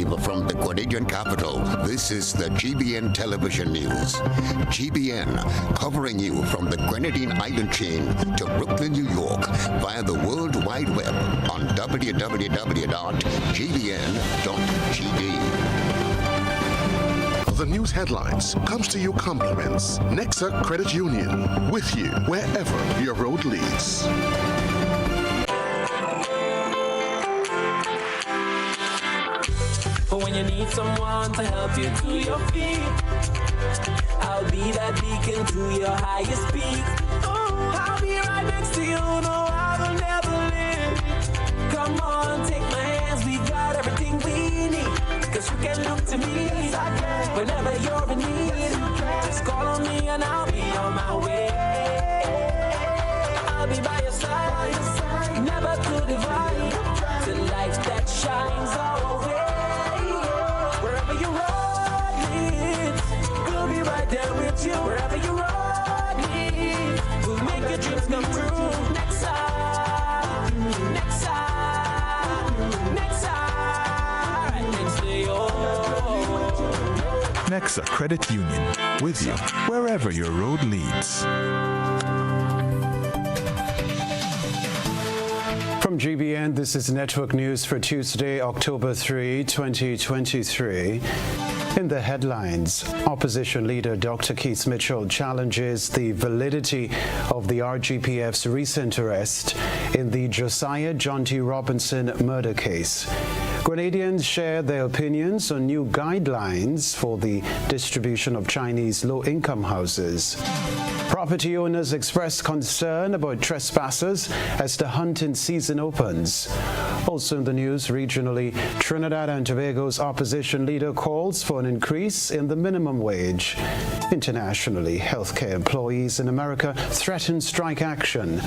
live from the Grenadian capital, this is the GBN television news. GBN, covering you from the Grenadine Island chain to Brooklyn, New York, via the World Wide Web on www.gbn.gd. The news headlines comes to you compliments Nexa Credit Union, with you wherever your road leads. When you need someone to help you to your feet, I'll be that beacon to your highest peak. Oh, I'll be right next to you, no, I will never leave. Come on, take my hands, we got everything we need. Cause you can look to me whenever you're in need. Just call on me and I'll be on my way. I'll be by your side, never to divide. The light that shines our way. Wherever you road leads, we'll be right there with you. Wherever you road leads, we'll make your dreams come true. Next side, next side, next side, right next to you. Nexa Credit Union, with you wherever your road leads. From GBN, this is Network News for Tuesday, October 3, 2023. In the headlines, opposition leader Dr. Keith Mitchell challenges the validity of the RGPF's recent arrest in the Josiah John T. Robinson murder case. Grenadians share their opinions on new guidelines for the distribution of Chinese low-income houses. Property owners express concern about trespassers as the hunting season opens. Also in the news, regionally, Trinidad and Tobago's opposition leader calls for an increase in the minimum wage. Internationally, healthcare employees in America threaten strike action.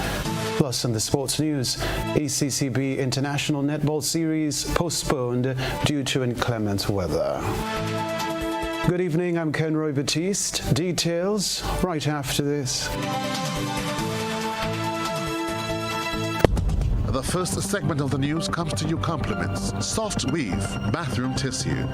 Plus, in the sports news, ACCB International Netball Series postponed due to inclement weather. Good evening, I'm Kenroy Baptiste. Details right after this. The first segment of the news comes to you compliments Soft Weave Bathroom Tissue.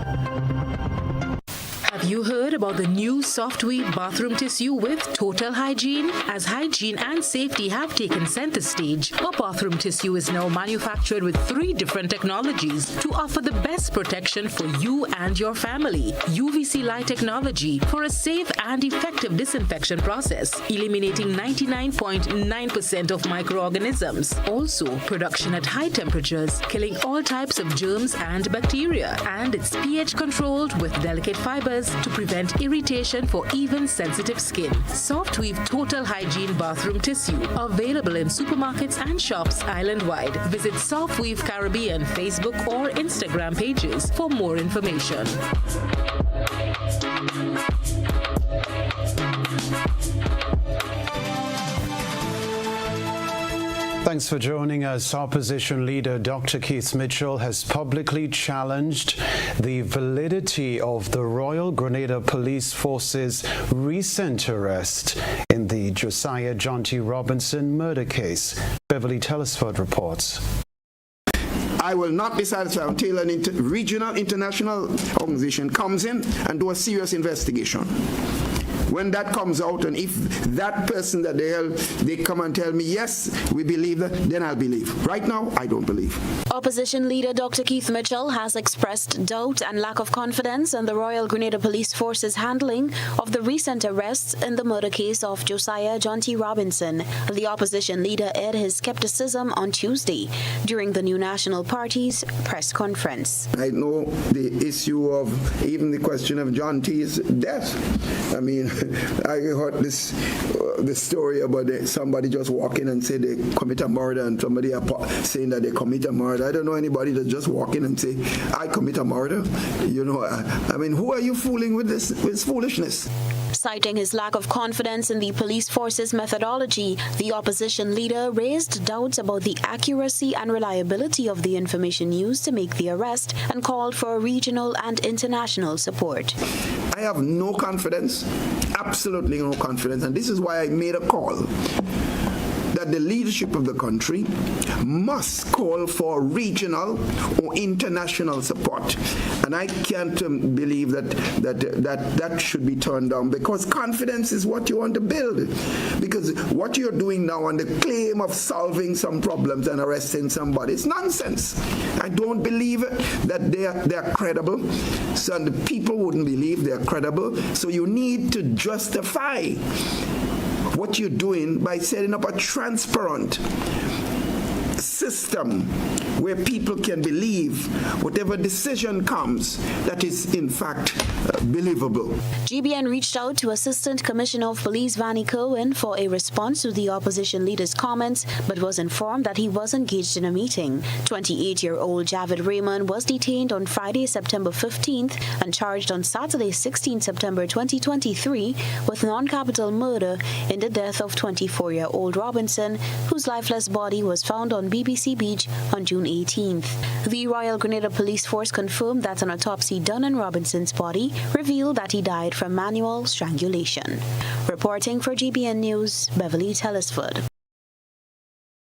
Have you heard about the new Soft Weave bathroom tissue with total hygiene? As hygiene and safety have taken center stage, our bathroom tissue is now manufactured with 3 different technologies to offer the best protection for you and your family. UVC light technology for a safe and effective disinfection process, eliminating 99.9% of microorganisms. Also, production at high temperatures, killing all types of germs and bacteria. And it's pH controlled with delicate fibers to prevent irritation for even sensitive skin. Soft Weave Total Hygiene Bathroom Tissue, available in supermarkets and shops island-wide. Visit Soft Weave Caribbean Facebook or Instagram pages for more information. Thanks for joining us. Opposition leader Dr. Keith Mitchell has publicly challenged the validity of the Royal Grenada Police Force's recent arrest in the Josiah John T. Robinson murder case. Beverly Telesford reports. I will not be satisfied until a regional international organization comes in and do a serious investigation. When that comes out, and if that person that they come and tell me, yes, we believe that, then I'll believe. Right now, I don't believe. Opposition leader Dr. Keith Mitchell has expressed doubt and lack of confidence in the Royal Grenada Police Force's handling of the recent arrests in the murder case of Josiah John T. Robinson. The opposition leader aired his skepticism on Tuesday during the New National Party's press conference. I know the issue of even the question of John T.'s death. I mean, I heard this story about somebody just walk in and say they commit a murder, and somebody saying that they commit a murder. I don't know anybody that just walk in and say, I commit a murder. You know, I mean, who are you fooling with this foolishness? Citing his lack of confidence in the police force's methodology, the opposition leader raised doubts about the accuracy and reliability of the information used to make the arrest and called for regional and international support. I have no confidence, absolutely no confidence, and this is why I made a call that the leadership of the country must call for regional or international support. And I can't believe that should be turned down, because confidence is what you want to build. Because what you're doing now on the claim of solving some problems and arresting somebody is nonsense. I don't believe that they are credible. So the people wouldn't believe they're credible. So you need to justify what you're doing by setting up a transparent system where people can believe whatever decision comes that is in fact believable. GBN reached out to Assistant Commissioner of Police Vanny Cohen for a response to the opposition leader's comments, but was informed that he was engaged in a meeting. 28-year-old Javid Raymond was detained on Friday, September 15th and charged on Saturday, 16 September 2023 with non-capital murder in the death of 24-year-old Robinson, whose lifeless body was found on BBC Beach on June 18th. The Royal Grenada Police Force confirmed that an autopsy done on Robinson's body revealed that he died from manual strangulation. Reporting for GBN News, Beverly Telesford.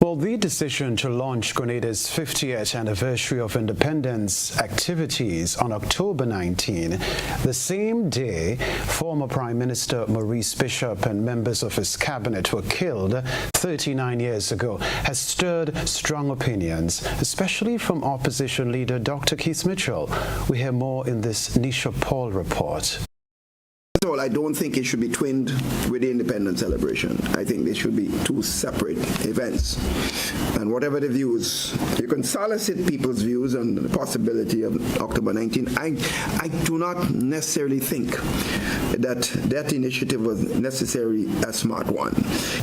Well, the decision to launch Grenada's 50th anniversary of independence activities on October 19, the same day former Prime Minister Maurice Bishop and members of his cabinet were killed 39 years ago, has stirred strong opinions, especially from opposition leader Dr. Keith Mitchell. We hear more in this Nisha Paul report. I don't think it should be twinned with the independence celebration. I think they should be two separate events. And whatever the views, you can solicit people's views on the possibility of October 19. I do not necessarily think that initiative was necessarily a smart one.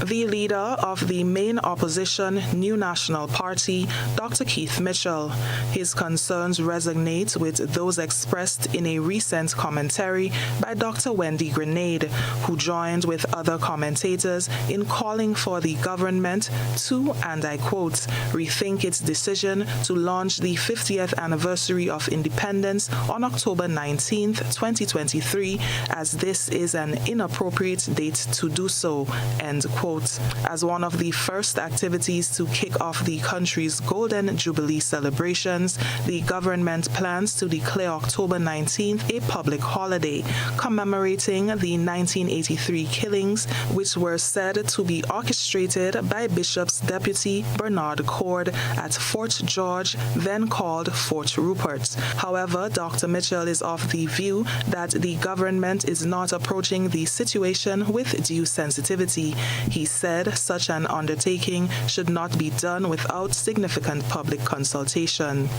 The leader of the main opposition, New National Party, Dr. Keith Mitchell. His concerns resonate with those expressed in a recent commentary by Dr. Wendy Grenade, who joined with other commentators in calling for the government to, and I quote, rethink its decision to launch the 50th anniversary of independence on October 19th, 2023, as this is an inappropriate date to do so, end quote. As one of the first activities to kick off the country's Golden Jubilee celebrations, the government plans to declare October 19th a public holiday, commemorating the 1983 killings, which were said to be orchestrated by Bishop's deputy Bernard Cord at Fort George, then called Fort Rupert. However, Dr. Mitchell is of the view that the government is not approaching the situation with due sensitivity. He said such an undertaking should not be done without significant public consultation.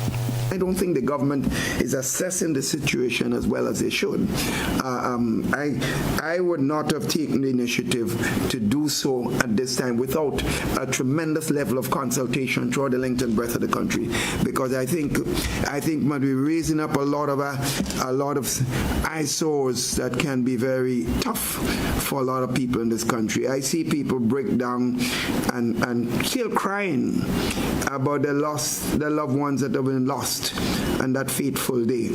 I don't think the government is assessing the situation as well as they should. I would not have taken the initiative to do so at this time without a tremendous level of consultation throughout the length and breadth of the country, because I think might be raising up a lot of eyesores that can be very tough for a lot of people in this country. I see people break down and still crying about the loved ones that have been lost and that fateful day.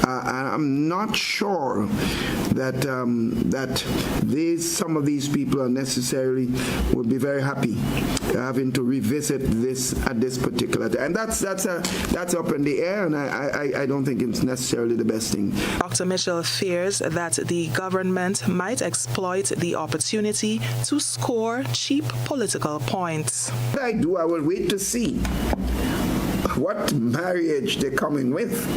I'm not sure that some of these people are necessarily would be very happy having to revisit this at this particular time. And that's up in the air, and I don't think it's necessarily the best thing. Dr. Mitchell fears that the government might exploit the opportunity to score cheap political points. I will wait to see what marriage they're coming with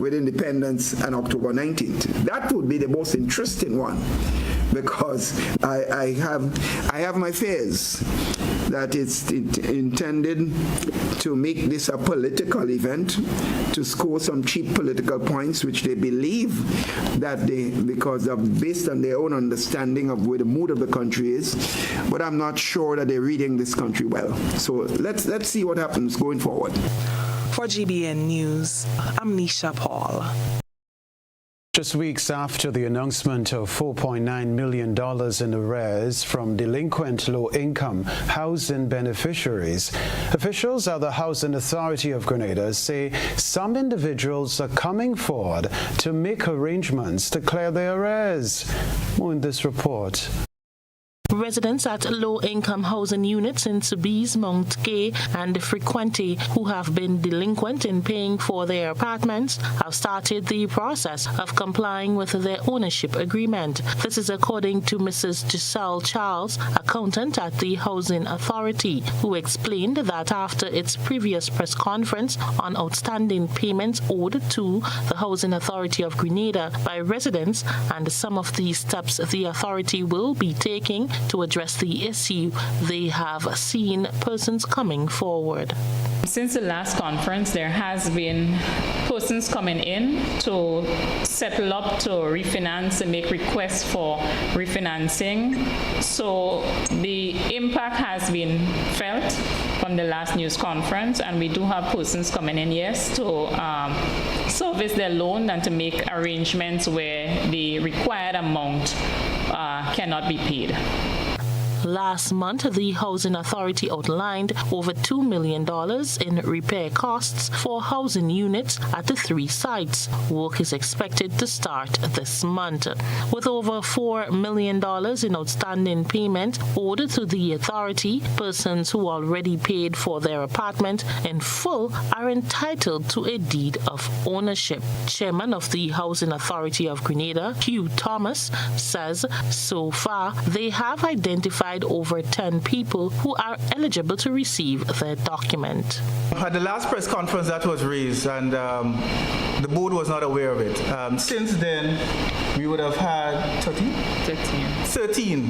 independence and October 19th. That would be the most interesting one, because I have my fears that it's intended to make this a political event, to score some cheap political points, which they believe that based on their own understanding of where the mood of the country is. But I'm not sure that they're reading this country well. So let's see what happens going forward. For GBN News, I'm Nisha Paul. Just weeks after the announcement of $4.9 million in arrears from delinquent low-income housing beneficiaries, officials at the Housing Authority of Grenada say some individuals are coming forward to make arrangements to clear their arrears. More in this report. residents at low-income housing units in Sobeys, Mount Gay, and Frequente who have been delinquent in paying for their apartments have started the process of complying with their ownership agreement. This is according to Mrs. Giselle Charles, accountant at the Housing Authority, who explained that after its previous press conference on outstanding payments owed to the Housing Authority of Grenada by residents and some of the steps the authority will be taking to address the issue, they have seen persons coming forward. Since the last conference, there has been persons coming in to settle up to refinance and make requests for refinancing. So the impact has been felt from the last news conference, and we do have persons coming in, yes, to service their loan and to make arrangements where the required amount cannot be paid. Last month, the Housing Authority outlined over $2 million in repair costs for housing units at the 3 sites. Work is expected to start this month. With over $4 million in outstanding payment owed to the authority, persons who already paid for their apartment in full are entitled to a deed of ownership. Chairman of the Housing Authority of Grenada, Hugh Thomas, says so far they have identified over 10 people who are eligible to receive their document. At the last press conference that was raised, and the board was not aware of it. Since then, we would have had 13.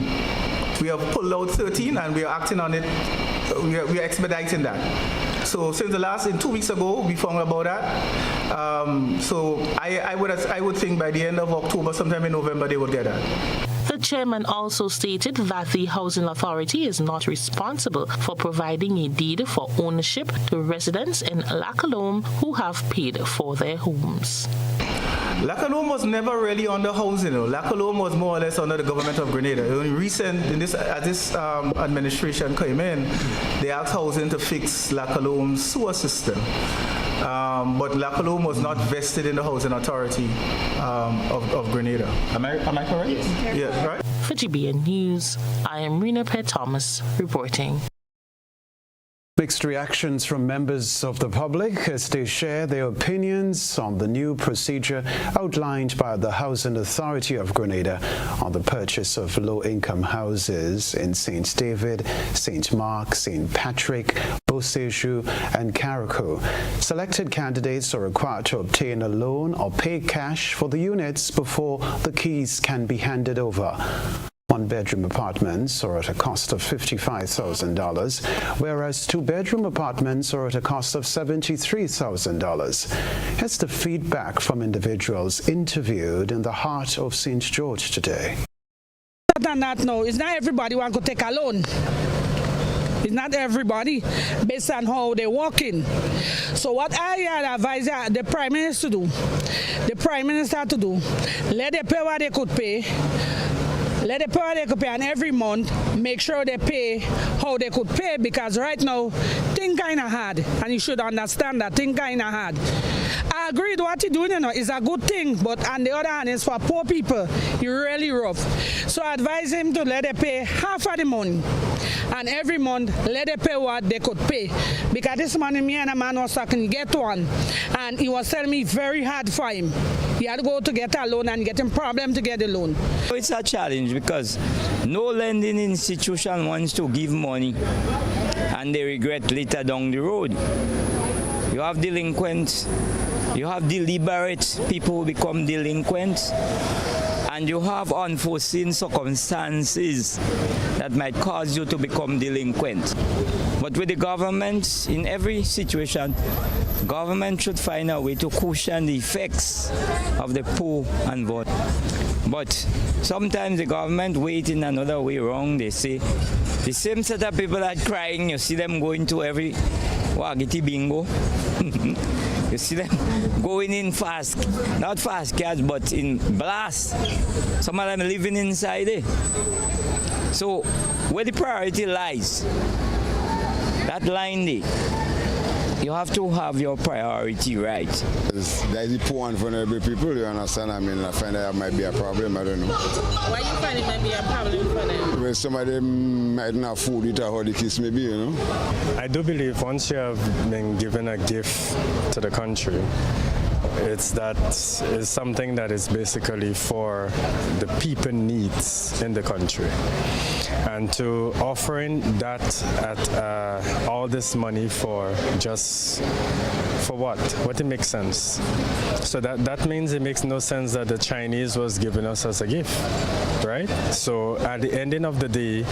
We have pulled out 13 and we are acting on it. We are expediting that. So since in 2 weeks ago, we found about that. So I would think by the end of October, sometime in November, they would get that. The chairman also stated that the Housing Authority is not responsible for providing a deed for ownership to residents in Lacalome who have paid for their homes. Lacalome was never really under housing. Lacalome was more or less under the government of Grenada. As this administration came in, they asked housing to fix Lacalome's sewer system. But Lacalome was not vested in the Housing Authority of Grenada. Am I correct? Yes. Yeah, right? For GBN News, I am Rena Pett Thomas reporting. Mixed reactions from members of the public as they share their opinions on the new procedure outlined by the Housing Authority of Grenada on the purchase of low-income houses in St. David, St. Mark, St. Patrick, Boseju, and Carriacou. Selected candidates are required to obtain a loan or pay cash for the units before the keys can be handed over. One-bedroom apartments are at a cost of $55,000, whereas two-bedroom apartments are at a cost of $73,000. Here's the feedback from individuals interviewed in the heart of St. George today. No, it's not everybody who wants to take a loan. It's not everybody based on how they walk in. So what I advise the Prime Minister to do, let them pay what they could pay. Let them pay what they could pay, and every month make sure they pay how they could pay, because right now things kind of hard, and you should understand that things kind of hard. I agree with what you're doing, is a good thing, but on the other hand, it's for poor people. You're really rough. So I advise him to let them pay half of the money, and every month let them pay what they could pay. Because this morning, me and a man was talking, get one, and he was telling me very hard for him. He had to go to get a loan and getting problem to get the loan. It's a challenge because no lending institution wants to give money and they regret later down the road. You have delinquents, you have deliberate people who become delinquents, and you have unforeseen circumstances that might cause you to become delinquent. But with the government, in every situation, government should find a way to cushion the effects of the poor and vote. But sometimes the government wait in another way wrong. They say the same set of people that crying, you see them going to every Wagiti bingo. You see them going in fast, not fast cars, but in blast. Some of them living inside there. So where the priority lies, that line there, you have to have your priority right. There's the poor and vulnerable people, you understand? I mean, I find that might be a problem, I don't know. Why you find it might be a problem for them? Well, some of them might not have food, eat, or how the case may be, you know? I do believe once you have been given a gift to the country, it's something that is basically for the people needs in the country. And to offering that at all this money for just for what it makes sense. So that means it makes no sense that the Chinese was giving us as a gift, right? So at the ending of the day,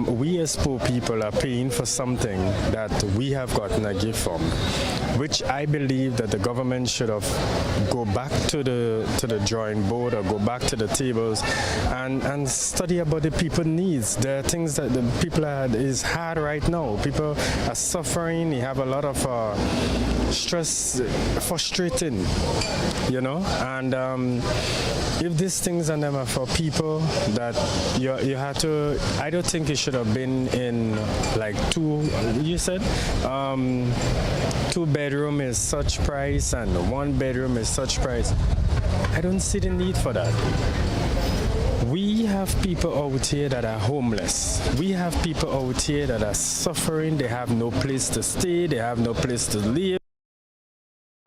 we as poor people are paying for something that we have gotten a gift from, which I believe that the government should have go back to the drawing board or go back to the tables and study about the people needs. There are things that the people is hard right now. People are suffering. You have a lot of stress, frustrating, you know. And if these things and them are for people that you have to, I don't think it should have been in like you said 2 bedroom is such price and 1 bedroom is such price. I don't see the need for that. We have people out here that are homeless. We have people out here that are suffering. They have no place to stay. They have no place to live.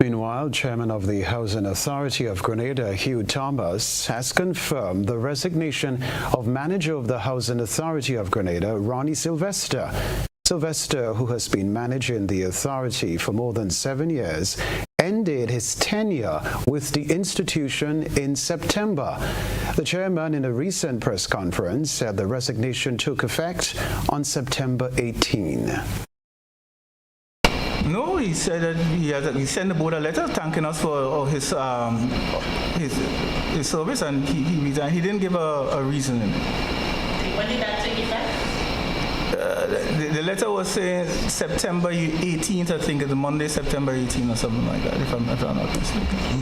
Meanwhile, Chairman of the Housing Authority of Grenada, Hugh Thomas, has confirmed the resignation of Manager of the Housing Authority of Grenada, Ronnie Sylvester. Sylvester, who has been managing the authority for more than 7 years, ended his tenure with the institution in September. The chairman, in a recent press conference, said the resignation took effect on September 18. No, he said that he sent the board a letter thanking us for his service, and he resigned. He didn't give a reason. When did that take effect? The letter was saying September 18th, I think, it's Monday, September 18th or something like that, if I'm not mistaken.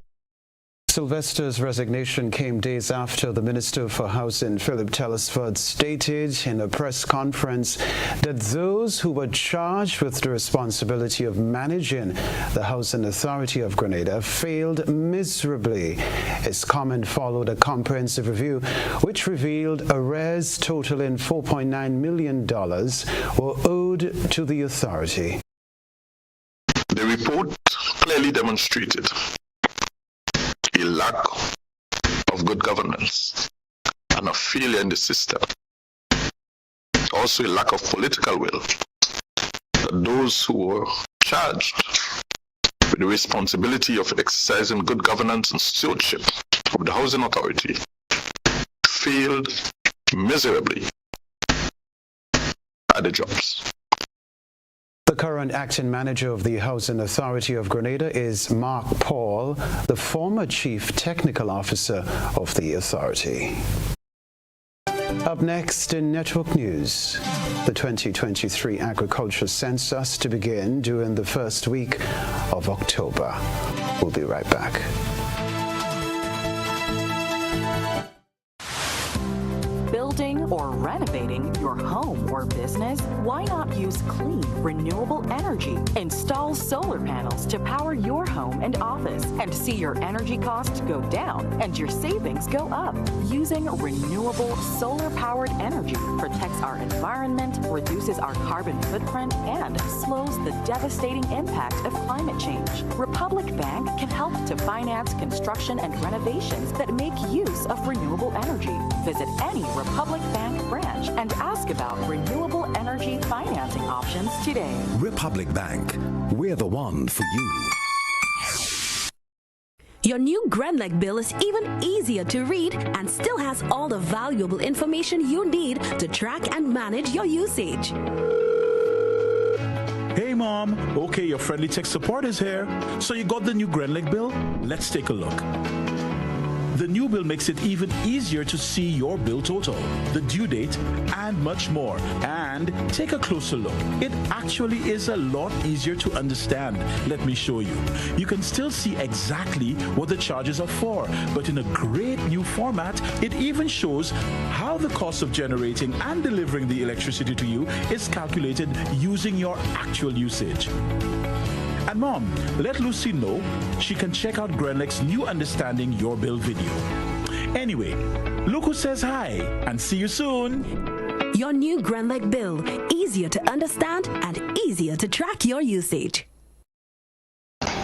Sylvester's resignation came days after the Minister for Housing, Philip Telesford, stated in a press conference that those who were charged with the responsibility of managing the Housing Authority of Grenada failed miserably. His comment followed a comprehensive review which revealed arrears totaling $4.9 million were owed to the authority. The report clearly demonstrated a lack of good governance and a failure in the system. Also a lack of political will. That those who were charged with the responsibility of exercising good governance and stewardship of the Housing Authority failed miserably at the jobs. The current acting manager of the Housing Authority of Grenada is Mark Paul, the former chief technical officer of the authority. Up next in Network News, the 2023 agriculture census to begin during the first week of October. We'll be right back. Building or renovating your home or business? Why not use clean, renewable energy? Install solar panels to power your home and office and see your energy costs go down and your savings go up. Using renewable solar-powered energy protects our environment, reduces our carbon footprint, and slows the devastating impact of climate change. Republic Bank can help to finance construction and renovations that make use of renewable energy. Visit any Republic Bank branch and ask about renewable energy financing options today. Republic Bank, we're the one for you. Your new GRENLEC bill is even easier to read and still has all the valuable information you need to track and manage your usage. Hey Mom, okay, your friendly tech support is here. So you got the new GRENLEC bill? Let's take a look. The new bill makes it even easier to see your bill total, the due date, and much more. And take a closer look. It actually is a lot easier to understand. Let me show you. You can still see exactly what the charges are for, but in a great new format, it even shows how the cost of generating and delivering the electricity to you is calculated using your actual usage. And Mom, let Lucy know she can check out Grenlec's new Understanding Your Bill video. Anyway, look who says hi, and see you soon. Your new Grenlec bill, easier to understand and easier to track your usage.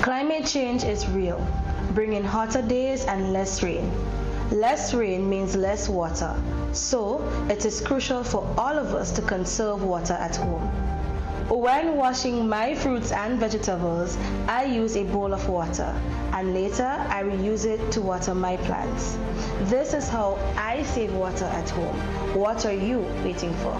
Climate change is real, bringing hotter days and less rain. Less rain means less water, so it is crucial for all of us to conserve water at home. When washing my fruits and vegetables, I use a bowl of water, and later I reuse it to water my plants. This is how I save water at home. What are you waiting for?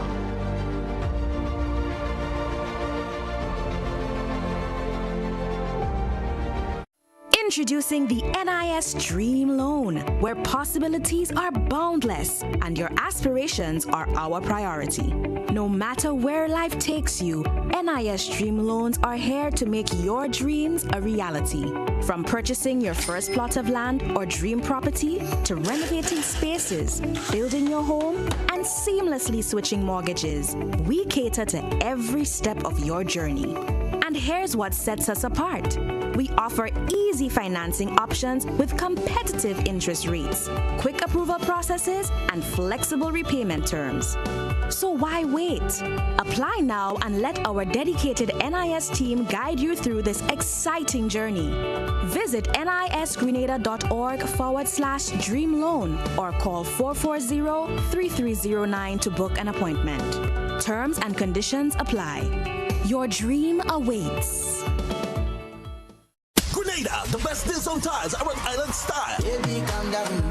Introducing the NIS Dream Loan, where possibilities are boundless and your aspirations are our priority. No matter where life takes you, NIS Dream Loans are here to make your dreams a reality. From purchasing your first plot of land or dream property to renovating spaces, building your home, and seamlessly switching mortgages, we cater to every step of your journey. And here's what sets us apart. We offer easy financing options with competitive interest rates, quick approval processes, and flexible repayment terms. So why wait? Apply now and let our dedicated NIS team guide you through this exciting journey. Visit nisgrenada.org/dream loan or call 440-3309 to book an appointment. Terms and conditions apply. Your dream awaits. Grenada, the best deals on tires are on Island Style.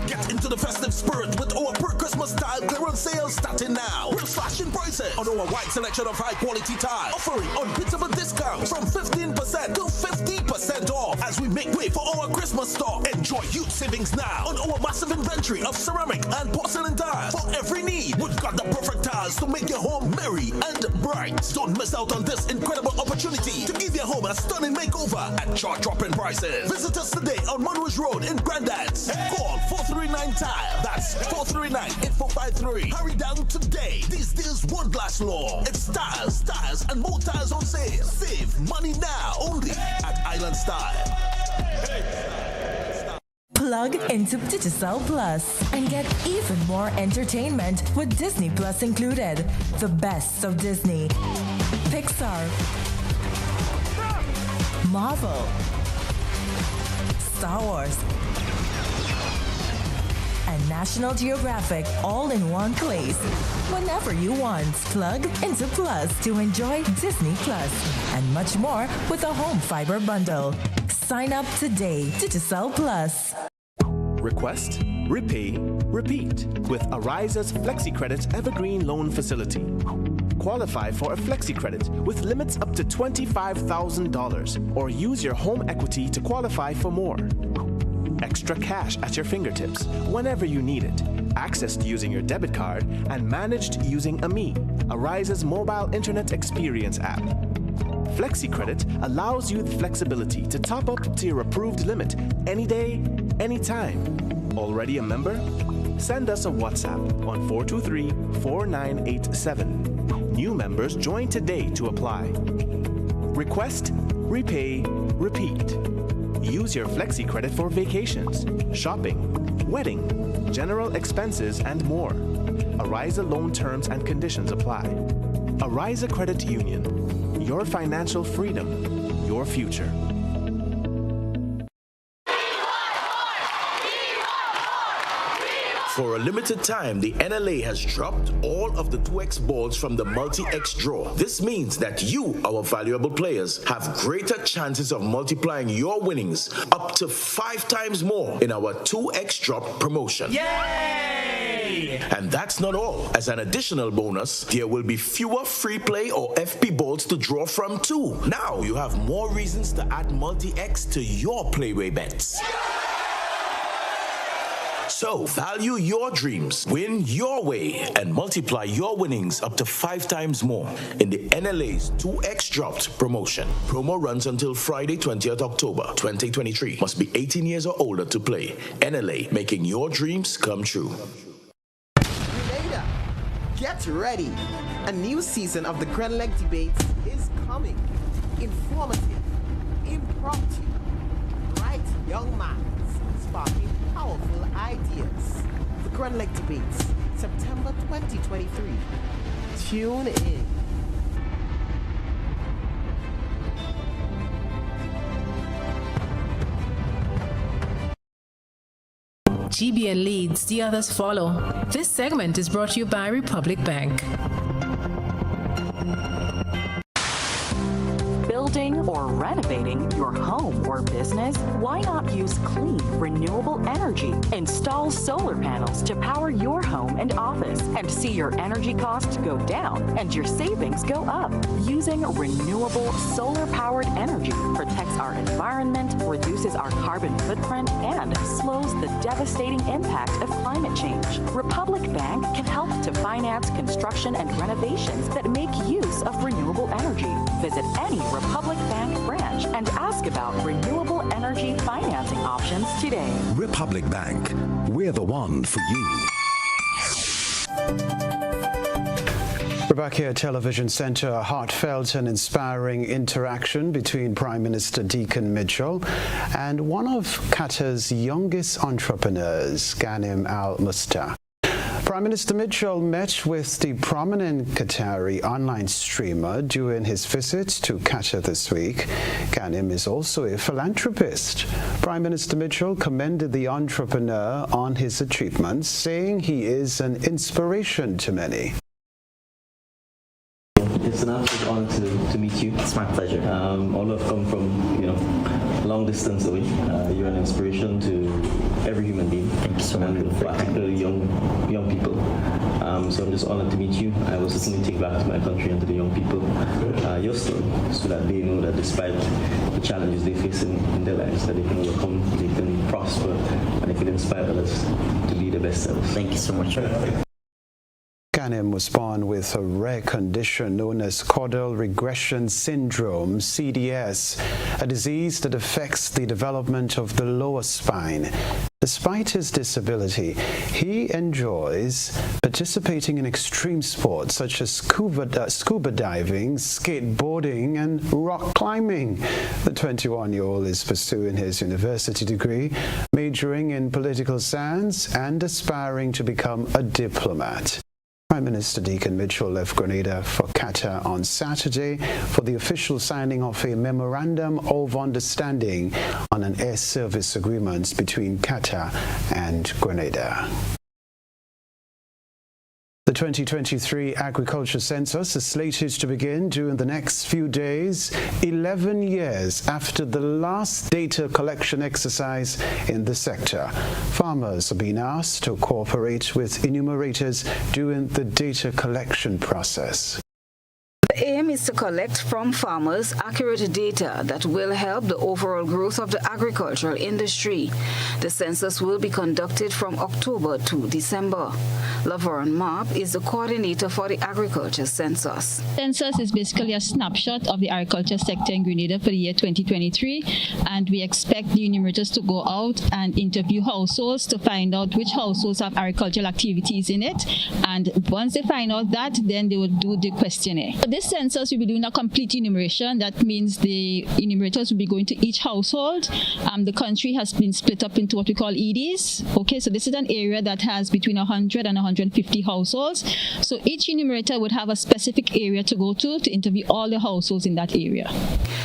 Get into the festive spirit with our pre-Christmas style clearance sales starting now. We're slashing prices on our wide selection of high-quality tires, offering unbeatable discounts from 15% to 50% off as we make way for our Christmas store. Enjoy huge savings now on our massive inventory of ceramic and porcelain tires for every need. We've got the perfect tires to make your home merry and bright. Don't miss out on this incredible opportunity to give your home a stunning makeover at jaw-dropping prices. Visit us today on Monroe Road in Grandad's. Call 439-TILE. That's 439-8453. Hurry down today. These deals won't last long. It's tires, and more tires on sale. Save money now only at Island Style. Plug into Digicel Plus and get even more entertainment with Disney Plus included. The best of Disney, Pixar, Marvel, Star Wars, and National Geographic all in one place. Whenever you want, plug into Plus to enjoy Disney Plus and much more with a home fiber bundle. Sign up today. Digicel Plus. Request, repay, repeat with Ariza's FlexiCredit Evergreen Loan Facility. Qualify for a FlexiCredit with limits up to $25,000 or use your home equity to qualify for more. Extra cash at your fingertips whenever you need it, accessed using your debit card and managed using AMI, Ariza's mobile internet experience app. FlexiCredit allows you the flexibility to top up to your approved limit any day, anytime. Already a member? Send us a WhatsApp on 423-4987. New members join today to apply. Request, repay, repeat. Use your FlexiCredit for vacations, shopping, wedding, general expenses, and more. Ariza loan terms and conditions apply. Ariza Credit Union. Your financial freedom, your future. For a limited time, the NLA has dropped all of the 2X balls from the multi-X draw. This means that you, our valuable players, have greater chances of multiplying your winnings up to 5 times more in our 2X drop promotion. Yay! And that's not all. As an additional bonus, there will be fewer free play or FP balls to draw from too. Now you have more reasons to add multi-X to your playway bets. So, value your dreams, win your way, and multiply your winnings up to 5 times more in the NLA's 2X Dropped promotion. Promo runs until Friday, 20th October, 2023. Must be 18 years or older to play. NLA, making your dreams come true. Grenada, get ready. A new season of the Grenlec debates is coming. Informative, Impromptu. Bright young minds sparking powerful ideas. The Grand Lake Debates, September 2023. Tune in. GBN leads, the others follow. This segment is brought to you by Republic Bank. Building or renovating your home or business? Why not use clean, renewable energy? Install solar panels to power your home and office and see your energy costs go down and your savings go up. Using renewable solar-powered energy protects our environment, reduces our carbon footprint, and slows the devastating impact of climate change. Republic Bank can help to finance construction and renovations that make use of renewable energy. Visit any Republic Bank branch and ask about renewable energy financing options today. Republic Bank, we're the one for you. We're back here at Television Center, a heartfelt and inspiring interaction between Prime Minister Deacon Mitchell and one of Qatar's youngest entrepreneurs, Ghanem Al-Mustaq. Prime Minister Mitchell met with the prominent Qatari online streamer during his visit to Qatar this week. Ghanem is also a philanthropist. Prime Minister Mitchell commended the entrepreneur on his achievements, saying he is an inspiration to many. It's an absolute honor to meet you. It's my pleasure. Although I've come from, a long distance away, you're an inspiration to every human being. Thank you so much. Particularly young people. So I'm just honored to meet you. I will certainly take back to my country and to the young people your story, so that they know that despite the challenges they face in their lives, that they can overcome, they can prosper, and they can inspire others to be the best selves. Thank you so much. Ghanem was born with a rare condition known as caudal regression syndrome, CDS, a disease that affects the development of the lower spine. Despite his disability, he enjoys participating in extreme sports such as scuba diving, skateboarding, and rock climbing. The 21-year-old is pursuing his university degree, majoring in political science, and aspiring to become a diplomat. Prime Minister Deacon Mitchell left Grenada for Qatar on Saturday for the official signing of a memorandum of understanding on an air service agreement between Qatar and Grenada. The 2023 agriculture census is slated to begin during the next few days, 11 years after the last data collection exercise in the sector. Farmers are being asked to cooperate with enumerators during the data collection process. The aim is to collect from farmers accurate data that will help the overall growth of the agricultural industry. The census will be conducted from October to December. Laverne Marp is the coordinator for the agriculture census. Census is basically a snapshot of the agriculture sector in Grenada for the year 2023, and we expect the enumerators to go out and interview households to find out which households have agricultural activities in it, and once they find out that, then they will do the questionnaire. For this census, we'll be doing a complete enumeration. That means the enumerators will be going to each household. The country has been split up into what we call EDs. Okay, so this is an area that has between 100 and 150 households. So each enumerator would have a specific area to go to interview all the households in that area.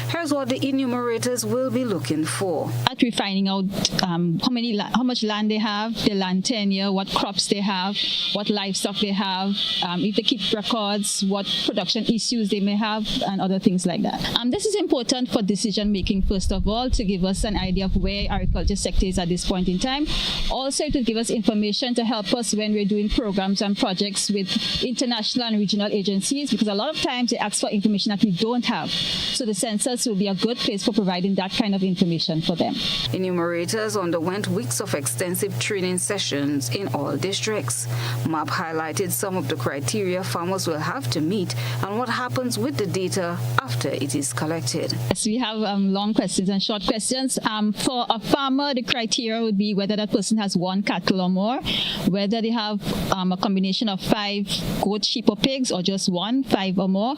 Here's what the enumerators will be looking for. We're finding out how much land they have, their land tenure, what crops they have, what livestock they have, if they keep records, what production issues they may have, and other things like that. This is important for decision making, first of all, to give us an idea of where agriculture sector is at this point in time. Also, to give us information to help us when we're doing programs and projects with international and regional agencies, because a lot of times they ask for information that we don't have. So the census will be a good place for providing that kind of information for them. Enumerators underwent weeks of extensive training sessions in all districts. MAP highlighted some of the criteria farmers will have to meet and what happens with the data after it is collected. Yes, we have long questions and short questions. For a farmer, the criteria would be whether that person has 1 cattle or more, whether they have a combination of 5 goats, sheep, or pigs, or just 1, 5 or more,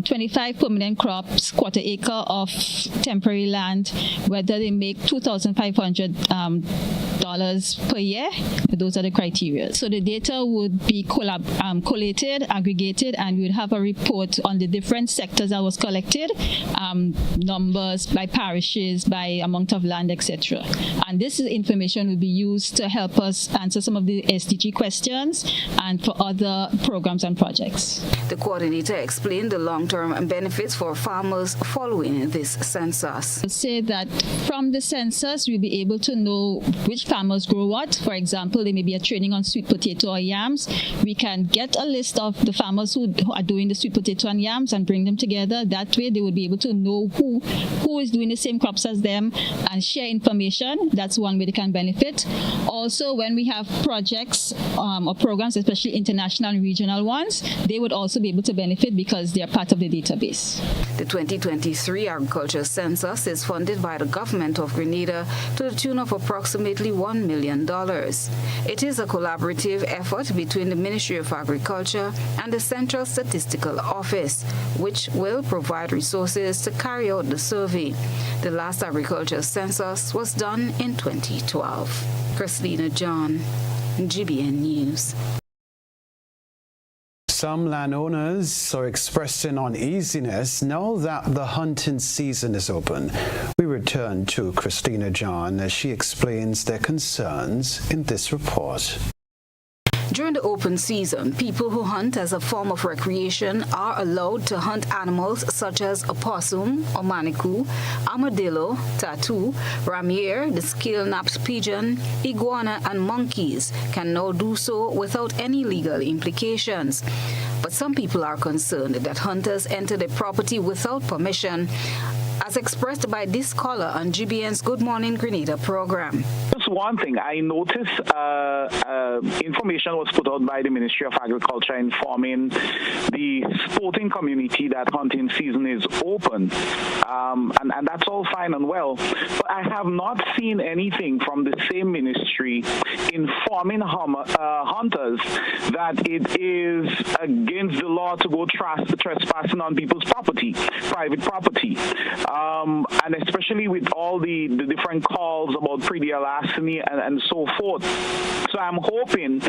25 permanent crops, 1/4 acre of temporary land, whether they make $2,500 per year. Those are the criteria. So the data would be collated, aggregated, and we would have a report on the different sectors that was collected, numbers by parishes, by amount of land, etc. And this information will be used to help us answer some of the SDG questions and for other programs and projects. The coordinator explained the long-term benefits for farmers following this census. I'll say that from the census, we'll be able to know which farmers grow what. For example, there may be a training on sweet potato or yams. We can get a list of the farmers who are doing the sweet potato and yams and bring them together. That way, they will be able to know who is doing the same crops as them and share information. That's one way they can benefit. Also, when we have projects or programs, especially international and regional ones, they would also be able to benefit because they are part of the database. The 2023 agriculture census is funded by the government of Grenada to the tune of approximately $1 million. It is a collaborative effort between the Ministry of Agriculture and the Central Statistical Office, which will provide resources to carry out the survey. The last agriculture census was done in 2012. Christina John, GBN News. Some landowners are expressing uneasiness now that the hunting season is open. We return to Christina John as she explains their concerns in this report. During the open season, people who hunt as a form of recreation are allowed to hunt animals such as opossum or manikou, armadillo, tattoo, ramier, the scale-napped pigeon, iguana, and monkeys can now do so without any legal implications. But some people are concerned that hunters enter the property without permission, as expressed by this caller on GBN's Good Morning Grenada program. Just one thing, I noticed information was put out by the Ministry of Agriculture informing the sporting community that hunting season is open, and that's all fine and well. But I have not seen anything from the same ministry informing hunters that it is against the law to go trespassing on people's property, private property. And especially with all the different calls about pre-deal larceny and so forth. So I'm hoping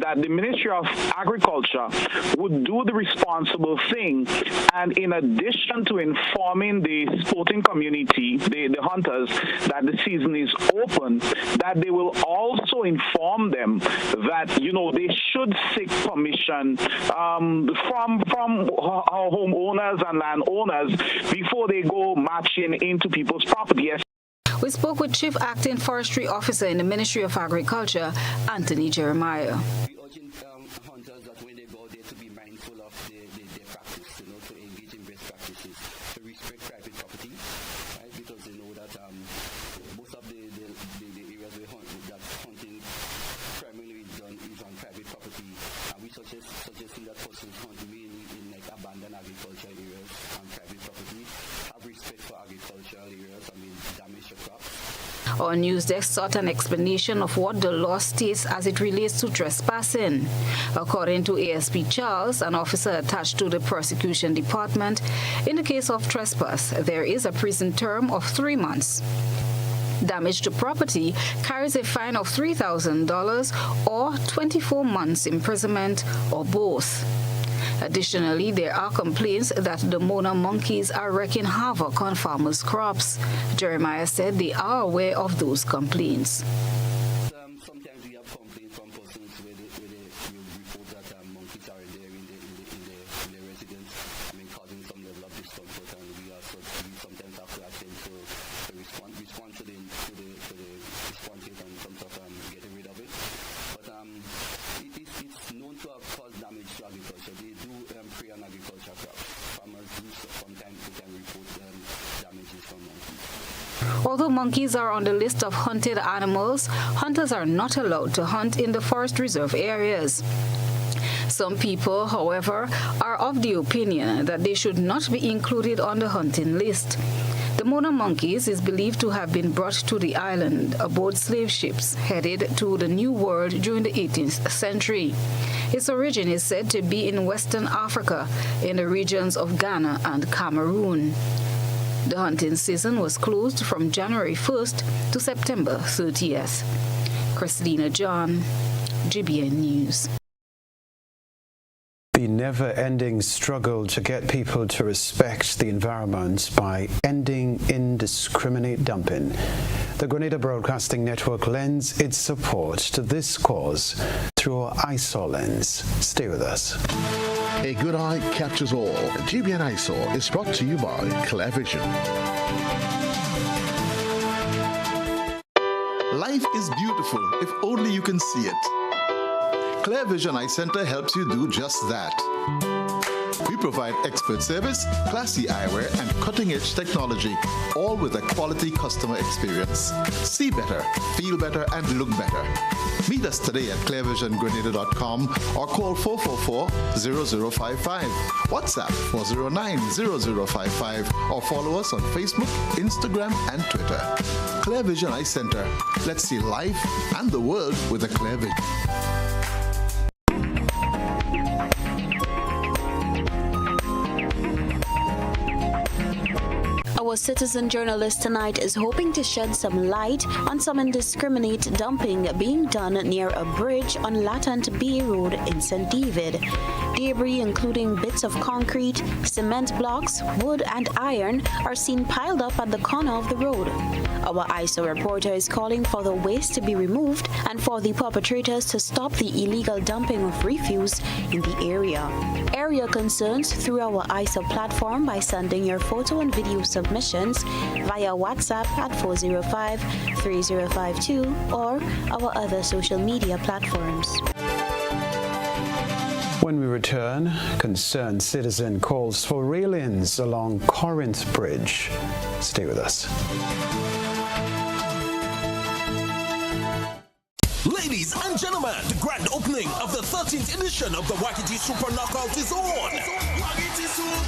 that the Ministry of Agriculture would do the responsible thing, and in addition to informing the sporting community, the hunters, that the season is open, that they will also inform them that, they should seek permission from our homeowners and landowners before they go marching into people's property. We spoke with Chief Acting Forestry Officer in the Ministry of Agriculture, Anthony Jeremiah. We urging hunters that when they go there to be mindful of their practice, to engage in best practices, to respect private property, right? Because they know that most of the areas that hunting primarily is on private property, and we suggesting that persons hunt mainly in abandoned agricultural areas and private property. Have respect for agricultural areas. Damage your crops. Our news desk sought an explanation of what the law states as it relates to trespassing. According to ASP Charles, an officer attached to the prosecution department, in the case of trespass, there is a prison term of 3 months. Damage to property carries a fine of $3,000 or 24 months imprisonment or both. Additionally, there are complaints that the Mona monkeys are wreaking havoc on farmers' crops. Jeremiah said they are aware of those complaints. Sometimes we have complaints from persons where they report that monkeys are there in their residence, causing some level of discomfort, and we sometimes have to attend to respond to the response and in terms of getting rid of it. But it's known to have caused damage to agriculture. They do prey on agriculture crops. Farmers do from time to time report damages from monkeys. Although monkeys are on the list of hunted animals, hunters are not allowed to hunt in the forest reserve areas. Some people, however, are of the opinion that they should not be included on the hunting list. The Mona monkeys is believed to have been brought to the island aboard slave ships headed to the New World during the 18th century. Its origin is said to be in Western Africa, in the regions of Ghana and Cameroon. The hunting season was closed from January 1st to September 30th. Christina John, GBN News. The never-ending struggle to get people to respect the environment by ending indiscriminate dumping. The Grenada Broadcasting Network lends its support to this cause through our eyesore lens. Stay with us. A good eye captures all. GBN Eyesore is brought to you by Clear Vision. Life is beautiful if only you can see it. Clear Vision Eye Center helps you do just that. We provide expert service, classy eyewear, and cutting-edge technology, all with a quality customer experience. See better, feel better, and look better. Meet us today at clearvisiongrenada.com or call 444-0055, WhatsApp 409-0055, or follow us on Facebook, Instagram, and Twitter. Clear Vision Eye Center. Let's see life and the world with a clear vision. Our citizen journalist tonight is hoping to shed some light on some indiscriminate dumping being done near a bridge on Latant Bay Road in St. David. Debris, including bits of concrete, cement blocks, wood, and iron, are seen piled up at the corner of the road. Our ISO reporter is calling for the waste to be removed and for the perpetrators to stop the illegal dumping of refuse in the area. Area concerns through our ISO platform by sending your photo and video submissions via WhatsApp at 405-3052 or our other social media platforms. When we return, concerned citizen calls for railings along Corinth Bridge. Stay with us. Ladies and gentlemen, the grand opening of the 13th edition of the Waikiki Super Knockout is on.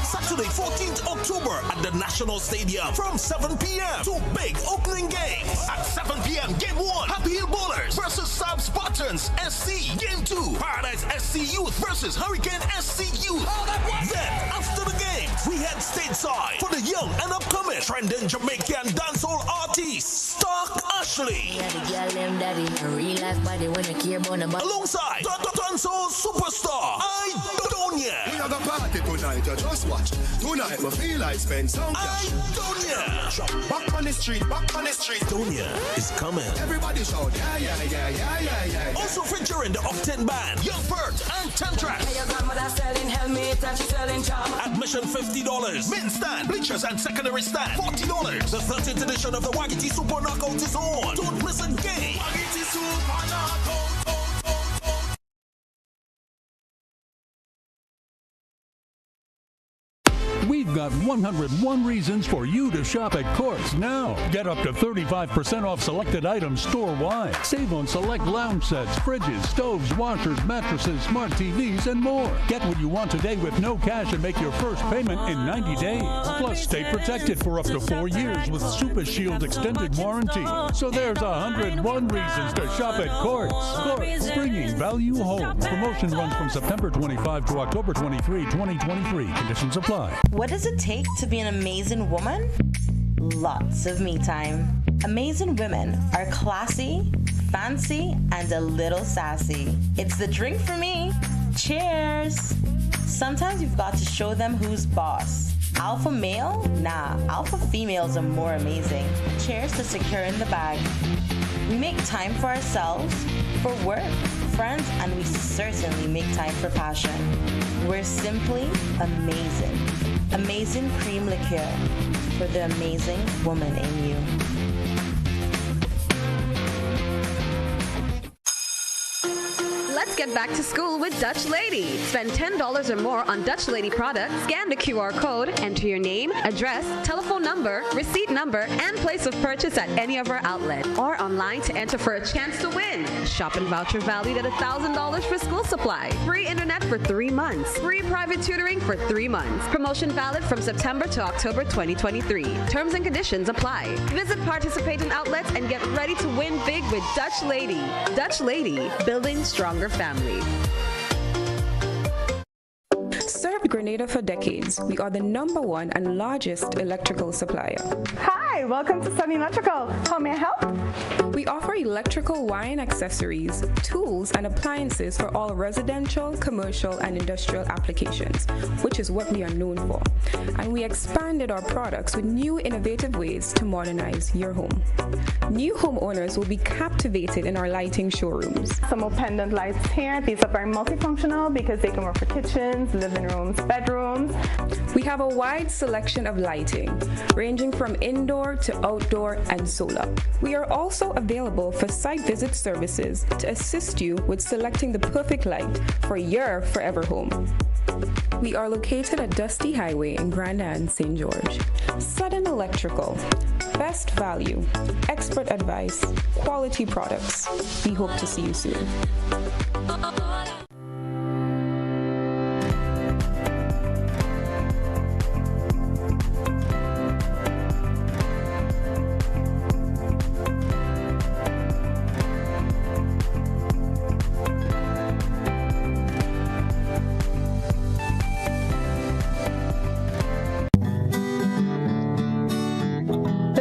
Saturday, 14th October at the National Stadium from 7 p.m. Two big opening games. At 7 p.m., Game 1, Happy Hill Bowlers versus Sub Spartans SC. Game 2, Paradise SC Youth versus Hurricane SC Youth. Then, after the game, we head stateside for the young and upcoming trending Jamaican dancehall artist, Stark Ashley. Alongside the dancehall superstar, Idonia. We have a party tonight, just watch. Tonight, we feel like spend some cash. Idonia. Back on the street, Idonia is coming. Everybody shout, yeah, yeah, yeah, yeah, yeah, yeah. Also featuring the Octane Band, Young Bert, and Tantra. Admission $50. Main stand, bleachers, and secondary stand $40. The 13th edition of the Waikiki Super Knockout is on. Don't miss a game. Waikiki Super Knockout. We've got 101 reasons for you to shop at Courts now. Get up to 35% off selected items store-wide. Save on select lounge sets, fridges, stoves, washers, mattresses, smart TVs, and more. Get what you want today with no cash and make your first payment in 90 days. Plus, stay protected for up to 4 years with Super Shield extended warranty. So there's 101 reasons to shop at Courts. Courts, bringing value home. Promotion runs from September 25 to October 23, 2023. Conditions apply. What does it take to be an amazing woman? Lots of me time. Amazing women are classy, fancy, and a little sassy. It's the drink for me. Cheers! Sometimes you've got to show them who's boss. Alpha male? Nah, alpha females are more amazing. Cheers to securing the bag. We make time for ourselves, for work, friends, and we certainly make time for passion. We're simply amazing. Amazing cream liqueur for the amazing woman in you. Let's Let's get back to school with Dutch Lady. Spend $10 or more on Dutch Lady products, scan the QR code, enter your name, address, telephone number, receipt number, and place of purchase at any of our outlets or online to enter for a chance to win. Shopping voucher valued at $1,000 for school supply. Free internet for 3 months. Free private tutoring for 3 months. Promotion valid from September to October 2023. Terms and conditions apply. Visit participating outlets and get ready to win big with Dutch Lady. Dutch Lady, building stronger family. Served Grenada for decades, we are the #1 and largest electrical supplier. Hi, welcome to Sunny Electrical. How may I help? We offer electrical wiring accessories, tools, and appliances for all residential, commercial, and industrial applications, which is what we are known for. And we expanded our products with new innovative ways to modernize your home. New homeowners will be captivated in our lighting showrooms. Some more pendant lights here. These are very multifunctional because they can work for kitchens, living rooms, bedrooms. We have a wide selection of lighting, ranging from indoor to outdoor and solar. We are also available for site visit services to assist you with selecting the perfect light for your forever home. We are located at Dusty Highway in Grand Anne, St. George. Sudden Electrical. Best value, expert advice, quality products. We hope to see you soon.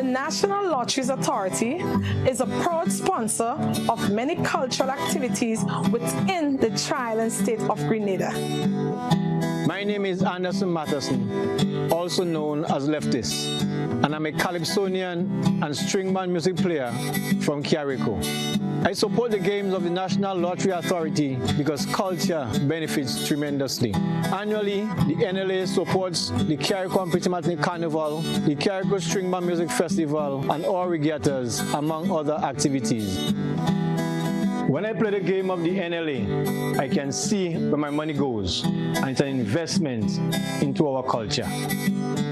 National Lotteries Authority is a proud sponsor of many cultural activities within the tri-island state of Grenada. My name is Anderson Matterson, also known as Leftist, and I'm a calypsonian and string band music player from Carrico. I support the games of the National Lottery Authority because culture benefits tremendously. Annually, the NLA supports the Carrico Pitamatic Carnival, the Carrico String Band Music Festival, and all regattas, among other activities. When I play the game of the NLA, I can see where my money goes, and it's an investment into our culture.